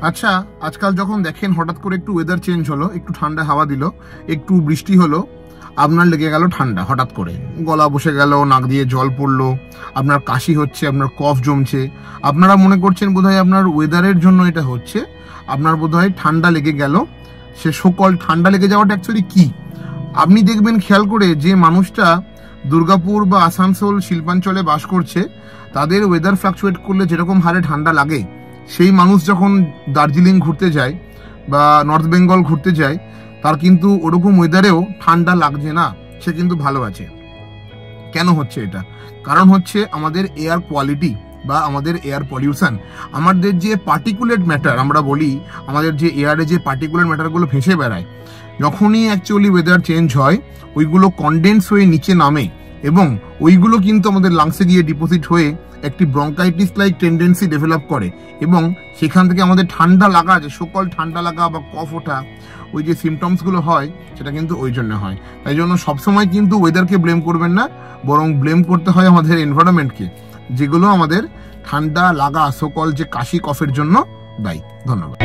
আচ্ছা, আজকাল যখন দেখেন হঠাৎ করে একটু ওয়েদার চেঞ্জ হলো, একটু ঠান্ডা হাওয়া দিল, একটু বৃষ্টি হলো, আপনার লেগে গেল ঠান্ডা, হঠাৎ করে গলা বসে গেল, নাক দিয়ে জল পড়লো, আপনার কাশি হচ্ছে, আপনার কফ জমছে, আপনারা মনে করছেন বোধহয় আপনার ওয়েদারের জন্য এটা হচ্ছে, আপনার বোধহয় ঠান্ডা লেগে গেল। সে সকল ঠান্ডা লেগে যাওয়াটা অ্যাকচুয়ালি কি? আপনি দেখবেন খেয়াল করে, যে মানুষটা দুর্গাপুর বা আসানসোল শিল্পাঞ্চলে বাস করছে, তাদের ওয়েদার ফ্লাকচুয়েট করলে যেরকম হারে ঠান্ডা লাগে, সেই মানুষ যখন দার্জিলিং ঘুরতে যায় বা নর্থ বেঙ্গল ঘুরতে যায়, তার কিন্তু ওরকম ওয়েদারেও ঠান্ডা লাগছে না, সে কিন্তু ভালো আছে। কেন হচ্ছে এটা? কারণ হচ্ছে আমাদের এয়ার কোয়ালিটি বা আমাদের এয়ার পলিউশন। আমাদের যে পার্টিকুলেট ম্যাটার আমরা বলি, আমাদের যে এয়ারে যে পার্টিকুলেট ম্যাটারগুলো ভেসে বেড়ায়, যখনই অ্যাকচুয়ালি ওয়েদার চেঞ্জ হয়, ওইগুলো কনডেন্স হয়ে নিচে নামে এবং ওইগুলো কিন্তু আমাদের লাংসে গিয়ে ডিপোজিট হয়ে একটি ব্রঙ্কাইটিস লাইক টেন্ডেন্সি ডেভেলপ করে এবং সেখান থেকে আমাদের ঠান্ডা লাগা, যে সকল ঠান্ডা লাগা বা কফ ওঠা, ওই যে সিমটমসগুলো হয়, সেটা কিন্তু ওই জন্য হয়। তাই জন্য সবসময় কিন্তু ওয়েদারকে ব্লেম করবেন না, বরং ব্লেম করতে হয় আমাদের এনভায়রনমেন্টকে, যেগুলো আমাদের ঠান্ডা লাগা সকল যে কাশি কফের জন্য দায়ী। ধন্যবাদ।